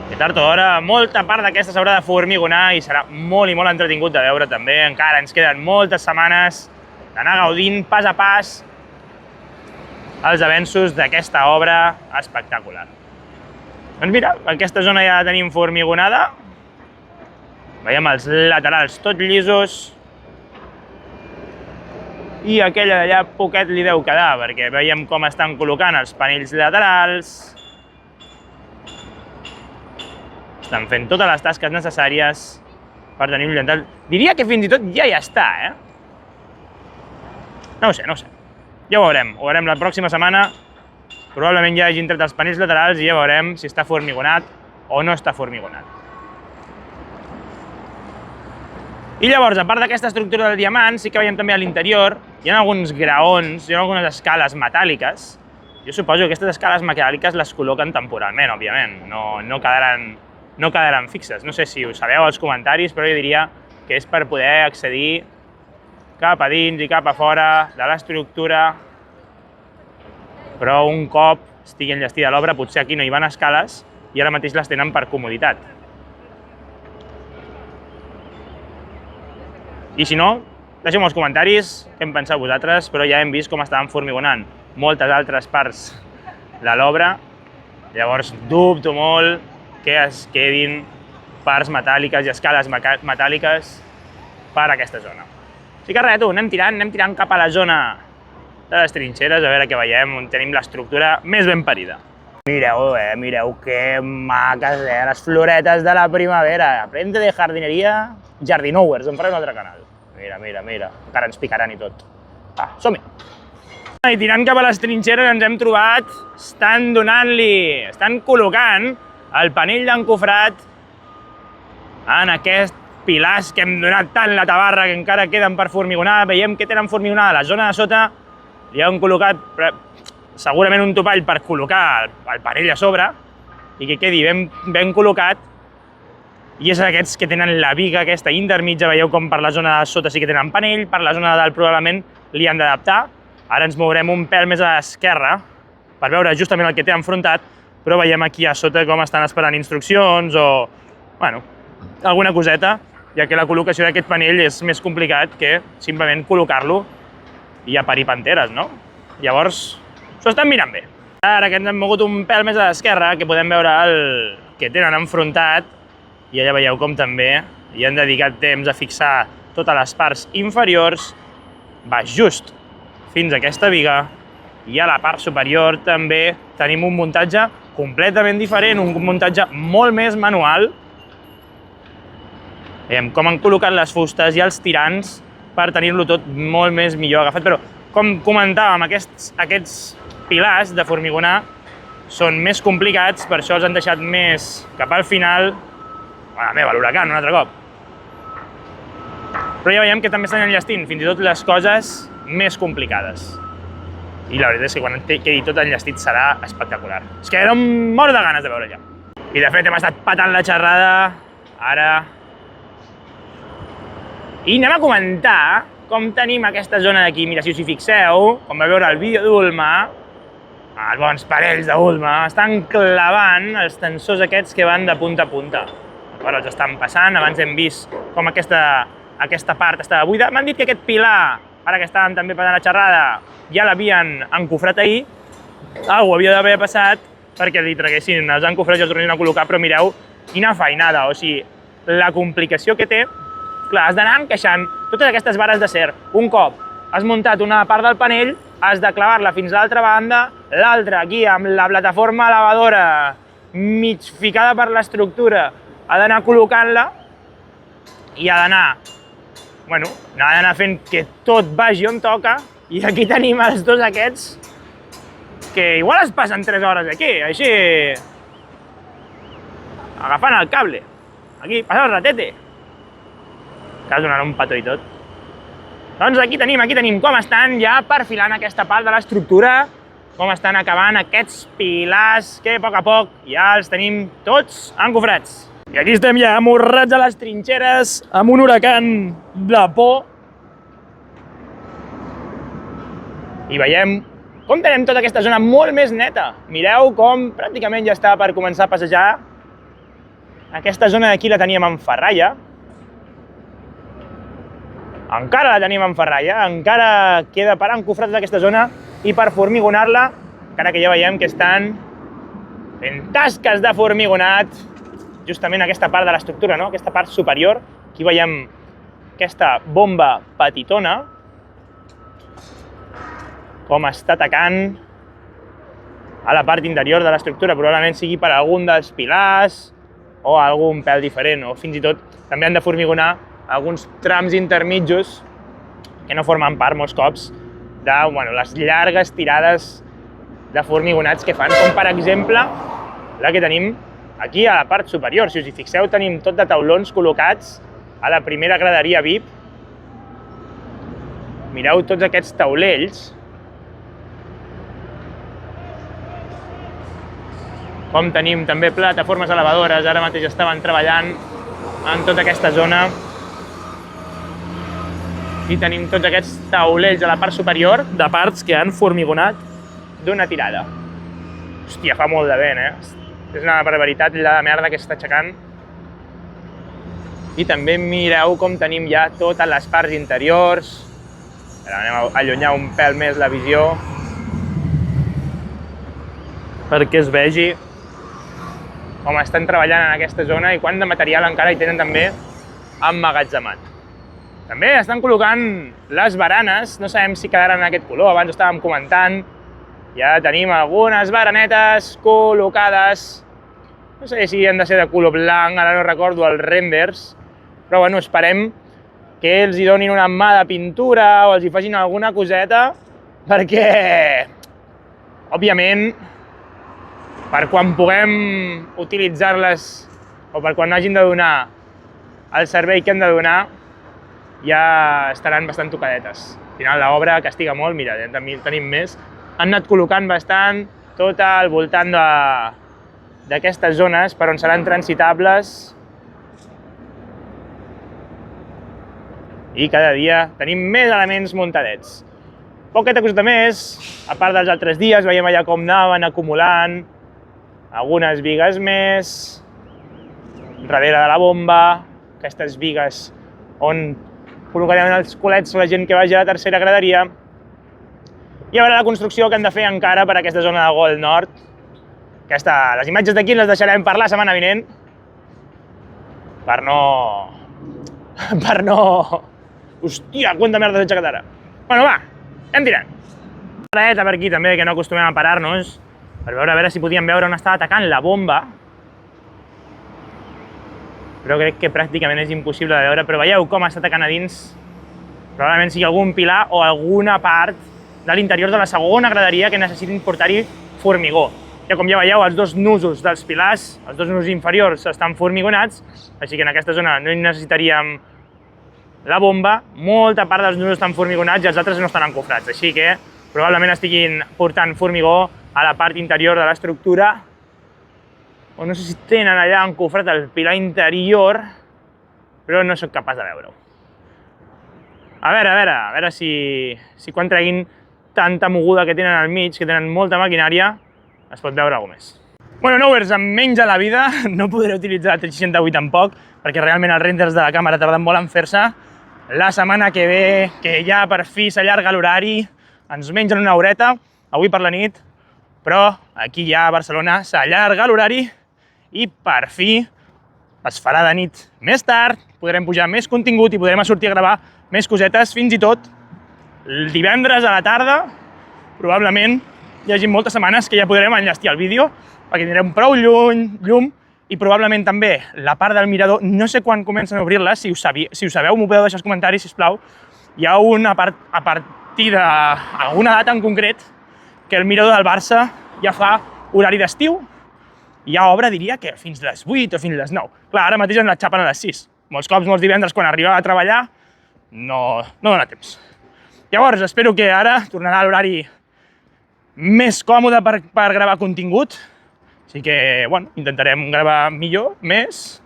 Que tard o d'hora, molta part d'aquesta s'haurà de formigonar i serà molt i molt entretingut de veure també. Encara ens queden moltes setmanes d'anar gaudint pas a pas els avenços d'aquesta obra espectacular. Doncs mira, aquesta zona ja la tenim formigonada. Veiem els laterals tot llisos. I aquella d'allà poquet li deu quedar, perquè veiem com estan col·locant els panells laterals. Estan fent totes les tasques necessàries per tenir un llantal. Diria que fins i tot ja hi està, No ho sé. Ja ho veurem la pròxima setmana. Probablement ja hagin tret els panells laterals i ja veurem si està formigonat o no està formigonat. I llavors, a part d'aquesta estructura del diamant, sí que veiem també a l'interior, hi ha alguns graons, hi ha algunes escales metàl·liques. Jo suposo que aquestes escales metàl·liques les col·loquen temporalment, òbviament, no quedaran fixes. No sé si ho sabeu als comentaris, però jo diria que és per poder accedir cap a dins i cap a fora de l'estructura. Però un cop estigui enllestida l'obra, potser aquí no hi van escales i ara mateix les tenen per comoditat. I si no, Deixeu-me als comentaris què en penseu vosaltres, però ja hem vist com estaven formigonant moltes altres parts de l'obra. Llavors dubto molt que es quedin parts metàl·liques i escales metàl·liques per aquesta zona. Així que res, tu, anem tirant cap a la zona de les trinxeres, a veure què veiem, on tenim l'estructura més ben parida. Mireu que maques, les floretes de la primavera. Aprende de jardineria, Jardinowers, em faré un altre canal. Mira, encara ens picaran i tot. Va, som-hi! I tirant cap a les trinxeres ens hem trobat, estan col·locant el panell d'encofrat en aquests pilars que hem donat tant la tabarra que encara queden per formigonar. Veiem que tenen formigonada a la zona de sota, li han col·locat segurament un topall per col·locar el panell a sobre i que quedi ben col·locat. I és aquests que tenen la viga aquesta intermitja, veieu com per la zona de sota sí que tenen panell, per la zona de dalt probablement li han d'adaptar. Ara ens mourem un pèl més a l'esquerra per veure justament el que té enfrontat, però veiem aquí a sota com estan esperant instruccions o, bueno, alguna coseta, ja que la col·locació d'aquest panell és més complicat que simplement col·locar-lo i aparir panteres, no? Llavors, s'ho estan mirant bé. Ara que ens hem mogut un pèl més a l'esquerra, que podem veure el que tenen enfrontat, i allà veieu com també hi han dedicat temps a fixar totes les parts inferiors, va just fins a aquesta viga, i a la part superior també tenim un muntatge completament diferent, un muntatge molt més manual. Veiem com han col·locat les fustes i els tirants per tenir-lo tot molt més millor agafat, però com comentàvem, aquests pilars de formigonar són més complicats, per això els han deixat més cap al final. L'huracan, un altre cop. Però ja veiem que també estan enllestint fins i tot les coses més complicades. I la veritat és que quan quedi tot enllestit serà espectacular. És que no em moro de ganes de veure ja. I de fet hem estat patant la xerrada ara. I anem a comentar com tenim aquesta zona d'aquí. Mira, si us hi fixeu, com va veure el vídeo d'Ulma, els bons parells d'Ulma, estan clavant els tensors aquests que van de punta a punta. Els estan passant, abans hem vist com aquesta part estava buida. M'han dit que aquest pilar, ara que estàvem també passant la xerrada, ja l'havien encofrat ahir. Algú havia d'haver passat perquè li traguessin els encofrats i els tornessin a col·locar, però mireu quina feinada, o sigui, la complicació que té. Clar, has d'anar encaixant totes aquestes vares d'acer. Un cop has muntat una part del panell, has de clavar-la fins a l'altra banda, l'altra aquí amb la plataforma lavadora mig ficada per l'estructura, ha d'anar col·locant-la i ha d'anar fent que tot vagi on toca, i aquí tenim els dos aquests que igual es passen 3 hores aquí, així, agafant el cable, aquí, passant el ratete, que has donat un petó i tot. Doncs aquí tenim com estan ja perfilant aquesta part de l'estructura, com estan acabant aquests pilars que a poc ja els tenim tots encofrats. I aquí estem ja amorrats a les trinxeres amb un huracan de por. I veiem com tenim tota aquesta zona molt més neta. Mireu com pràcticament ja està per començar a passejar. Aquesta zona d'aquí la teníem en ferralla. Encara la tenim en ferralla, encara queda per encofrar tota aquesta zona i per formigonar-la, encara que ja veiem que estan fent tasques de formigonat justament aquesta part de l'estructura, no? Aquesta part superior. Aquí veiem aquesta bomba petitona, com està atacant a la part interior de l'estructura. Probablement sigui per algun dels pilars o algun pèl diferent, o fins i tot també han de formigonar alguns trams intermitjos que no formen part molts cops de les llargues tirades de formigonats que fan, com per exemple la que tenim aquí a la part superior. Si us hi fixeu, tenim tot de taulons col·locats a la primera graderia VIP. Mireu tots aquests taulells. Com tenim també plataformes elevadores, ara mateix estaven treballant en tota aquesta zona. I tenim tots aquests taulells a la part superior de parts que han formigonat d'una tirada. Hòstia, fa molt de vent, eh? És una barbaritat la de merda que està aixecant. I també mireu com tenim ja totes les parts interiors. Ara anem a allunyar un pèl més la visió perquè es vegi com estan treballant en aquesta zona i quant de material encara hi tenen també emmagatzemat. També estan col·locant les baranes, no sabem si quedaran en aquest color, abans ho estàvem comentant. Ja tenim algunes baranetes col·locades. No sé si han de ser de color blanc, ara no recordo els renders, però bueno, esperem que els hi donin una mà de pintura o els hi facin alguna coseta, perquè, òbviament, per quan puguem utilitzar-les o per quan hagin de donar el servei que hem de donar, ja estaran bastant tocadetes. Al final l'obra castiga molt, mira, ja tenim més. Han anat col·locant bastant tot al voltant d'aquestes zones per on seran transitables i cada dia tenim més elements muntadets. Poqueta coseta més, a part dels altres dies, veiem allà com anaven acumulant algunes bigues més, darrere de la bomba, aquestes bigues on col·locarem els culets la gent que vagi a la tercera graderia. I a veure la construcció que hem de fer encara per aquesta zona de Gol Nord. Les imatges d'aquí les deixarem per la setmana vinent, per no... Hòstia, quanta merda s'ha aixecat ara. Bueno, va, anem tirant. Una paradeta per aquí també, que no acostumem a parar-nos, per veure si podíem veure on estava atacant la bomba. Però crec que pràcticament és impossible de veure, però veieu com està atacant a dins. Probablement sigui algun pilar o alguna part de l'interior de la segona graderia que necessitin portar-hi formigó. Ja com ja veieu, els dos nusos dels pilars, els dos nusos inferiors estan formigonats, així que en aquesta zona no hi necessitaríem la bomba. Molta part dels nusos estan formigonats i els altres no estan encofrats, així que probablement estiguin portant formigó a la part interior de l'estructura, o no sé si tenen allà encofrat el pilar interior, però no sóc capaç de veure-ho. A veure si quan treguin tanta moguda que tenen al mig, que tenen molta maquinària, es pot veure alguna més. Bueno, Knowers, em menja la vida, no podré utilitzar la 368 tampoc, perquè realment els renders de la càmera tarden molt en fer-se. La setmana que ve, que ja per fi s'allarga l'horari, ens mengen una horeta, avui per la nit, però aquí ja a Barcelona s'allarga l'horari i per fi es farà de nit més tard, podrem pujar més contingut i podrem sortir a gravar més cosetes, fins i tot el divendres a la tarda, probablement hi hagi moltes setmanes que ja podrem enllestir el vídeo, perquè tindrem prou llum i probablement també la part del mirador, no sé quan comencen a obrir-la, si ho sabeu m'ho podeu deixar als comentaris, sisplau. Hi ha a partir d'alguna data en concret que el mirador del Barça ja fa horari d'estiu i ja obre, diria que fins les 8 o fins les 9. Clar, ara mateix ens la xapen a les 6. Molts cops, molts divendres, quan arribava a treballar, no dona temps. Llavors, espero que ara tornarà a l'horari més còmode per gravar contingut. Així que, bueno, intentarem gravar millor, més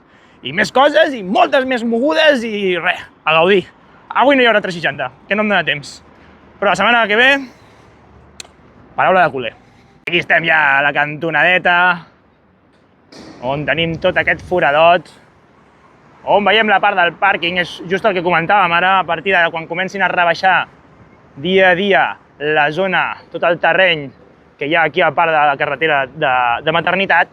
coses i moltes més mogudes i res, a gaudir. Avui no hi haurà 360, que no em dona temps. Però la setmana que ve, paraula de culer. Aquí estem ja a la cantonadeta, on tenim tot aquest foradot, on veiem la part del pàrquing, és just el que comentàvem ara, a partir de quan comencin a rebaixar dia a dia la zona, tot el terreny que hi ha aquí a part de la carretera de Maternitat,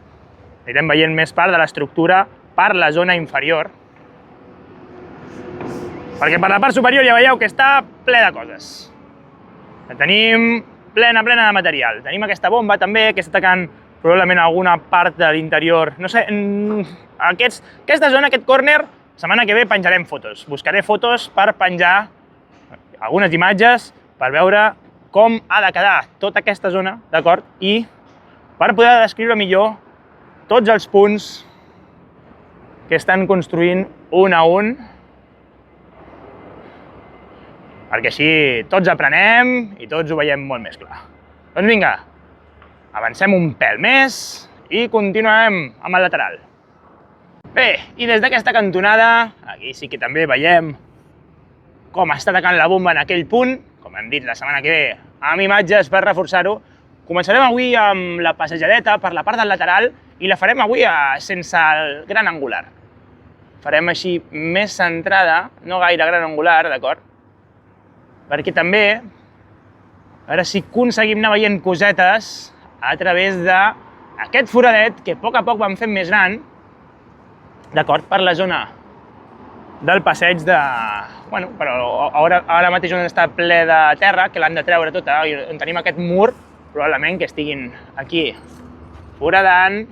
anirem veient més part de l'estructura per la zona inferior. Perquè per la part superior ja veieu que està ple de coses. La tenim plena de material. Tenim aquesta bomba també, que està atacant probablement alguna part de l'interior. No sé, aquesta zona, aquest córner, la setmana que ve penjarem fotos. Buscaré fotos per penjar algunes imatges per veure com ha de quedar tota aquesta zona, d'acord? I per poder descriure millor tots els punts que estan construint un a un, perquè així tots aprenem i tots ho veiem molt més clar. Doncs vinga, avancem un pèl més i continuem amb el lateral. Bé, i des d'aquesta cantonada, aquí sí que també veiem com està atacant la bomba en aquell punt, com hem dit la setmana que ve, amb imatges per reforçar-ho. Començarem avui amb la passejadeta per la part del lateral i la farem avui sense el gran angular. farem així més centrada, no gaire gran angular, d'acord? Perquè també, a veure si aconseguim anar veient cosetes a través d'aquest foradet que a poc vam fent més gran, d'acord? Per la zona del passeig de... Bueno, però ara mateix on està ple de terra, que l'han de treure tota, i on tenim aquest mur, probablement que estiguin aquí foradant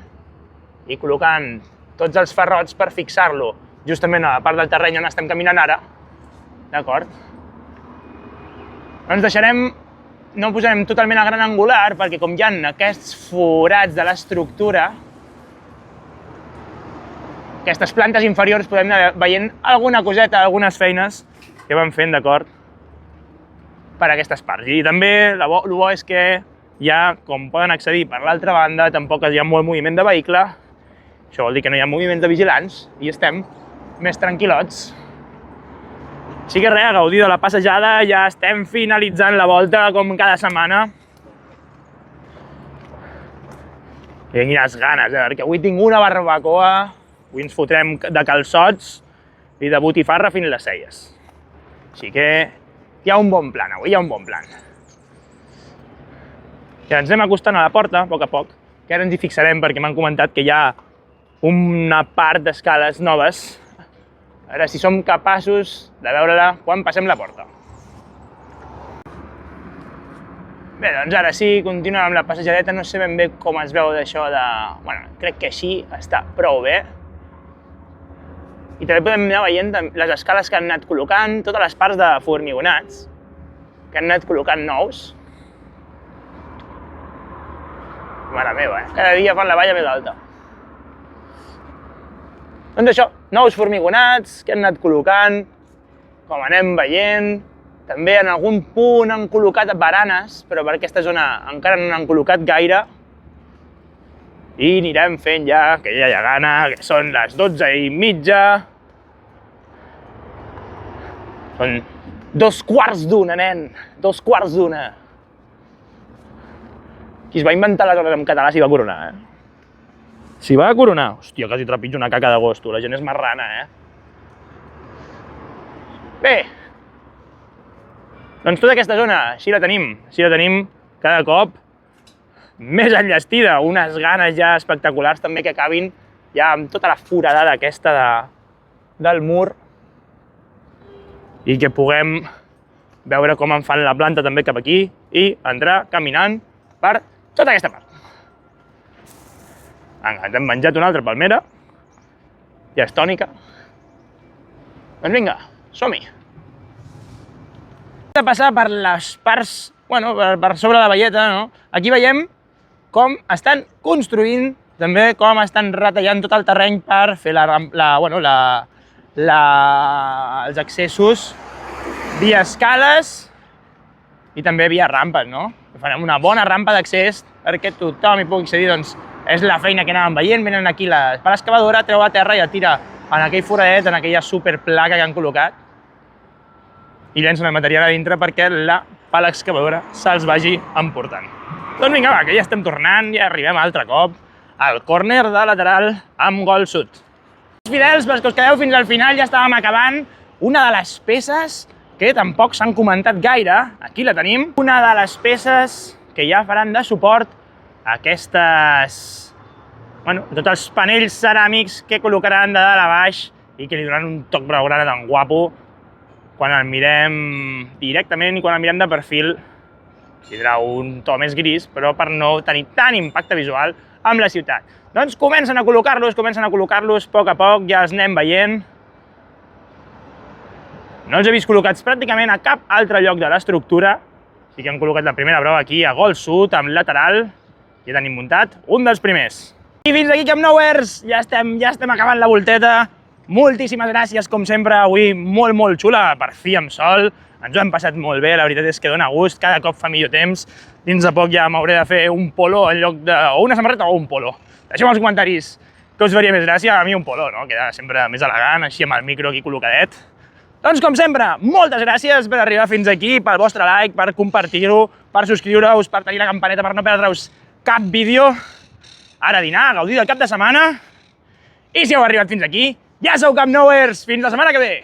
i col·locant tots els ferrots per fixar-lo justament a la part del terreny on estem caminant ara, d'acord? Doncs deixarem, no ho posarem totalment a gran angular, perquè com hi ha aquests forats de l'estructura, aquestes plantes inferiors podem anar veient alguna coseta, algunes feines que van fent, d'acord, per a aquestes parts. I també el bo és que ja, com poden accedir per l'altra banda, tampoc hi ha molt moviment de vehicle. Això vol dir que no hi ha moviments de vigilants i estem més tranquil·lots. Així que res, a gaudir de la passejada, ja estem finalitzant la volta com cada setmana. I quines ganes, perquè avui tinc una barbacoa, avui ens fotrem de calçots i de botifarra fins les celles. Així que hi ha un bon plan, avui hi ha un bon plan. I ens anem acostant a la porta, a poc, que ara ens hi fixarem perquè m'han comentat que hi ha una part d'escales noves. A veure si som capaços de veure-la quan passem la porta. Bé, doncs ara sí, continuem amb la passejadeta. No sé ben bé com es veu d'això de... Bueno, crec que així està prou bé. I també podem anar veient les escales que han anat col·locant, totes les parts de formigonats que han anat col·locant nous. Mare meva, cada dia fan la valla més alta. Doncs això, nous formigonats que han anat col·locant, com anem veient. També en algun punt han col·locat baranes, però per aquesta zona encara no n'han col·locat gaire. I anirem fent ja, que ja hi ha gana, que són les 12:30. Són 2:15, nen, 2:15. Qui es va inventar les hores en català s'hi va coronar, S'hi va coronar. Hòstia, quasi trepitjo una caca d'agosto, la gent és marrana, Bé, doncs tota aquesta zona, així la tenim cada cop més enllestida, unes ganes ja espectaculars també que acabin ja amb tota la foradada aquesta del mur i que puguem veure com en fan la planta també cap aquí i entrar caminant per tota aquesta part. Ens hem menjat una altra palmera, ja és tònica. Doncs vinga, som-hi! Hem de passar per les parts, bueno, per sobre la valleta, no? Aquí veiem com estan construint, també com estan retallant tot el terreny per fer els accessos via escales i també via rampes, no? Farem una bona rampa d'accés perquè tothom hi pugui accedir, doncs és la feina que anàvem veient, venen aquí per l'excavadora, treu a terra i el tira en aquell foradet, en aquella superplaca que han col·locat i llencen el material a dintre perquè la pala excavadora se'ls vagi emportant. Doncs vinga, va, que ja estem tornant, ja arribem altre cop al córner de lateral amb gol sud. Fidels, pels que us quedeu fins al final, ja estàvem acabant una de les peces que tampoc s'han comentat gaire. Aquí la tenim, una de les peces que ja faran de suport a aquestes... Bueno, tots els panells ceràmics que col·locaran de dalt a baix i que li donaran un toc blaugrana tan guapo. Quan el mirem directament i quan el mirem de perfil tindrà un to més gris, però per no tenir tant impacte visual amb la ciutat. Doncs comencen a col·locar-los a poc, ja els anem veient. No els he vist col·locats pràcticament a cap altre lloc de l'estructura. Sí que han col·locat la primera prova aquí a gol sud, amb lateral. Ja tenim muntat un dels primers. I fins aquí Camp Nouers, ja estem acabant la volteta. Moltíssimes gràcies, com sempre, avui molt xula, per fi amb sol. Ens ho hem passat molt bé, la veritat és que dona gust, cada cop fa millor temps. Dins de poc ja m'hauré de fer un polo en lloc de... o una samarreta o un polo. Deixeu als comentaris què us faria més gràcia, a mi un polo, no? Queda sempre més elegant, així amb el micro aquí col·locadet. Doncs com sempre, moltes gràcies per arribar fins aquí, pel vostre like, per compartir-ho, per subscriure-us, per tenir la campaneta per no perdre-us cap vídeo. Ara a dinar, a gaudir del cap de setmana. I si heu arribat fins aquí, Ja sou Camp Nowers, fins la setmana que ve!